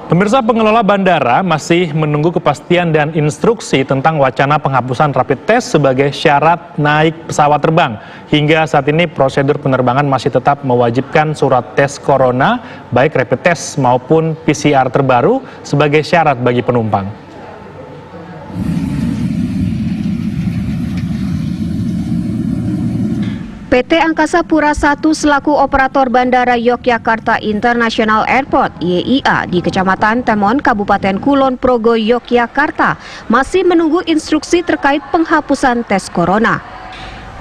Pemirsa, pengelola bandara masih menunggu kepastian dan instruksi tentang wacana penghapusan rapid test sebagai syarat naik pesawat terbang. Hingga saat ini prosedur penerbangan masih tetap mewajibkan surat tes corona, baik rapid test maupun PCR terbaru sebagai syarat bagi penumpang. PT Angkasa Pura I selaku operator Bandara Yogyakarta International Airport (YIA) di Kecamatan Temon, Kabupaten Kulon Progo, Yogyakarta masih menunggu instruksi terkait penghapusan tes corona.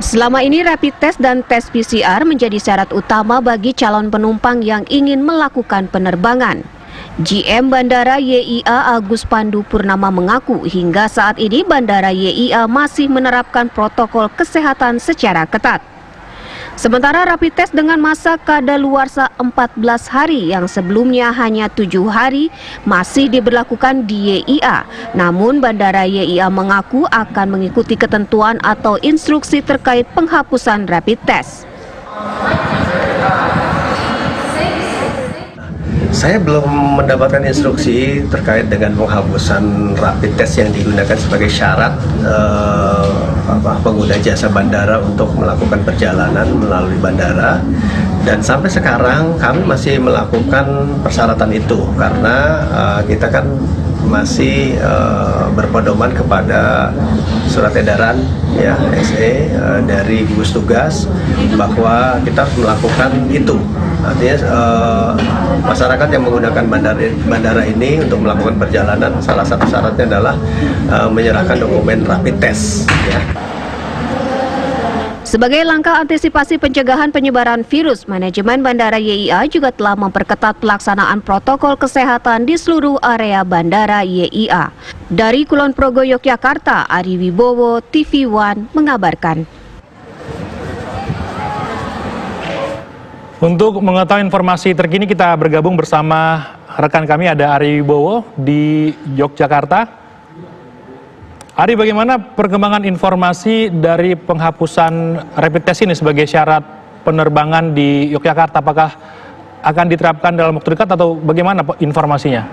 Selama ini rapid test dan tes PCR menjadi syarat utama bagi calon penumpang yang ingin melakukan penerbangan. GM Bandara YIA Agus Pandu Purnama mengaku hingga saat ini Bandara YIA masih menerapkan protokol kesehatan secara ketat. Sementara rapid test dengan masa kadaluarsa 14 hari yang sebelumnya hanya 7 hari masih diberlakukan di YIA. Namun Bandara YIA mengaku akan mengikuti ketentuan atau instruksi terkait penghapusan rapid test. Saya belum mendapatkan instruksi terkait dengan penghapusan rapid test yang digunakan sebagai syarat pengguna jasa bandara untuk melakukan perjalanan melalui bandara. Dan sampai sekarang kami masih melakukan persyaratan itu karena kita kan masih berpedoman kepada surat edaran ya SE dari gugus tugas bahwa kita harus melakukan itu. Artinya masyarakat yang menggunakan bandara ini untuk melakukan perjalanan, salah satu syaratnya adalah menyerahkan dokumen rapid test ya. Sebagai langkah antisipasi pencegahan penyebaran virus, manajemen Bandara YIA juga telah memperketat pelaksanaan protokol kesehatan di seluruh area Bandara YIA. Dari Kulon Progo, Yogyakarta, Ari Wibowo, TV One mengabarkan. Untuk mengetahui informasi terkini kita bergabung bersama rekan kami, ada Ari Wibowo di Yogyakarta. Ari, bagaimana perkembangan informasi dari penghapusan rapid test ini sebagai syarat penerbangan di Yogyakarta? Apakah akan diterapkan dalam waktu dekat atau bagaimana informasinya?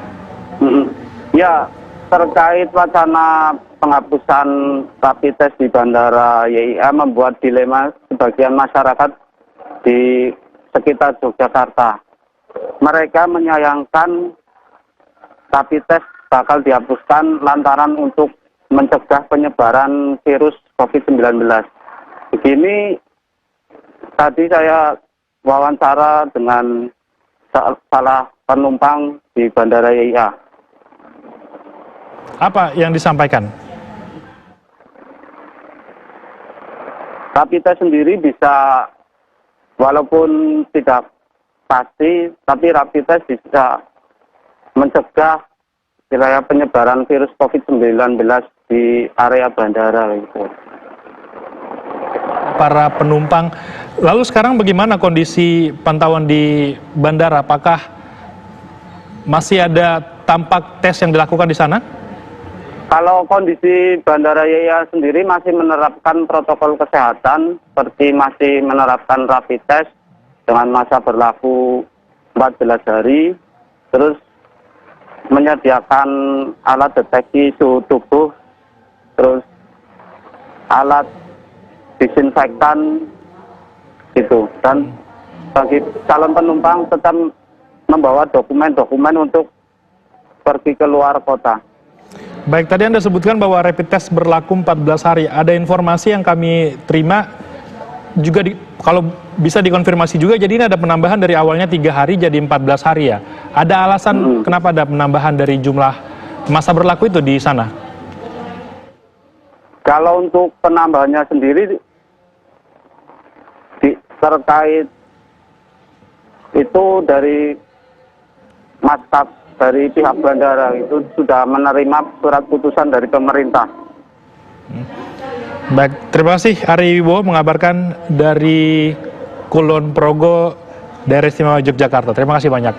Ya, terkait wacana penghapusan rapid test di Bandara YIA membuat dilema sebagian masyarakat di sekitar Yogyakarta. Mereka menyayangkan rapid test bakal dihapuskan lantaran untuk mencegah penyebaran virus COVID-19. Begini, tadi saya wawancara dengan salah penumpang di Bandara YIA. Apa yang disampaikan? Rapid test sendiri bisa, walaupun tidak pasti, tapi rapid test bisa mencegah wilayah penyebaran virus COVID-19 di area bandara itu. Para penumpang, lalu sekarang bagaimana kondisi pantauan di bandara? Apakah masih ada tampak tes yang dilakukan di sana? Kalau kondisi Bandara YIA sendiri masih menerapkan protokol kesehatan, seperti masih menerapkan rapid test dengan masa berlaku 14 hari, terus menyediakan alat deteksi suhu tubuh, terus alat disinfektan gitu. Dan bagi calon penumpang tetap membawa dokumen-dokumen untuk pergi ke luar kota. Baik, tadi Anda sebutkan bahwa rapid test berlaku 14 hari. Ada informasi yang kami terima juga kalau bisa dikonfirmasi juga, jadi ini ada penambahan dari awalnya 3 hari jadi 14 hari ya. Ada alasan kenapa ada penambahan dari jumlah masa berlaku itu di sana? Kalau untuk penambahannya sendiri terkait itu dari maskap dari pihak bandara itu sudah menerima surat putusan dari pemerintah. Baik, terima kasih Ari Wibowo mengabarkan dari Kulon Progo, Daerah Istimewa Yogyakarta. Terima kasih banyak.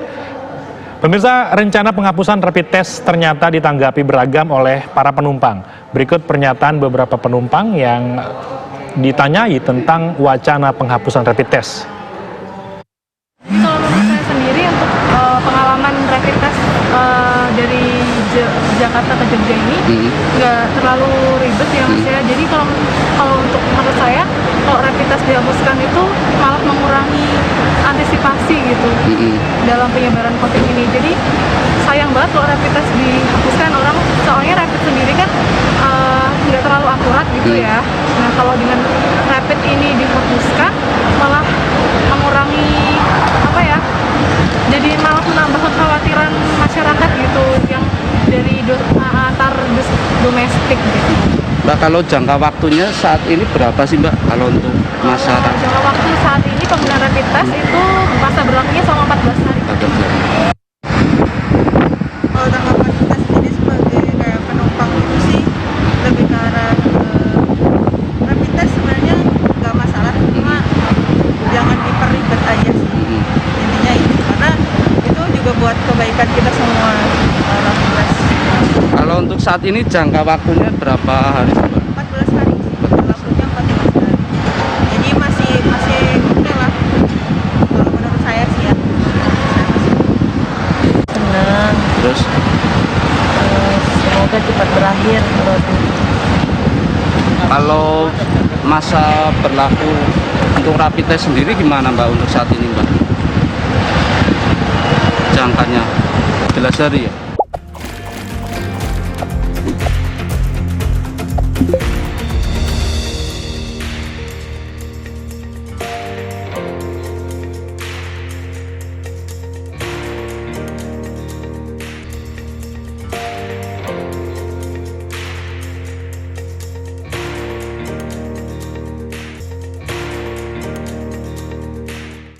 Pemirsa, rencana penghapusan rapid test ternyata ditanggapi beragam oleh para penumpang. Berikut pernyataan beberapa penumpang yang ditanyai tentang wacana penghapusan rapid test. Kalau menurut saya sendiri untuk pengalaman rapid test Jakarta ke Jogja ini nggak terlalu ribet ya Mas ya. Jadi kalau untuk menurut saya kalau rapid test dihapuskan itu malah mengurangi antisipasi gitu dalam penyebaran COVID ini. Jadi sayang banget kalau rapid test dihapuskan, orang soalnya rapid sendiri kan nggak terlalu akurat gitu ya. Nah kalau dengan rapid ini dihapuskan malah mengurangi apa ya, jadi malah menambah kekhawatiran masyarakat gitu yang dari antar domestik gitu. Mbak, kalau jangka waktunya saat ini berapa sih Mbak kalau untuk masyarakat? Jangka waktu saat ini penggunaan rapid test itu masa berlakunya selama 14 hari. Kalau tanggapan kita sendiri sebagai kayak penumpang itu sih lebih ke arah rapid test sebenarnya nggak masalah, cuma jangan diperribet aja sih, intinya itu, karena itu juga buat kebaikan kita semua. Rapid test Kalau untuk saat ini jangka waktunya berapa hari Mbak? 14 hari sih, berlakunya 14 hari, jadi masih oke lah kalau menurut saya sih ya. Senang, Terus semoga cepat berakhir. kalau masa berlaku untuk rapid test sendiri gimana Mbak untuk saat ini Mbak? Jangkanya 11 hari ya?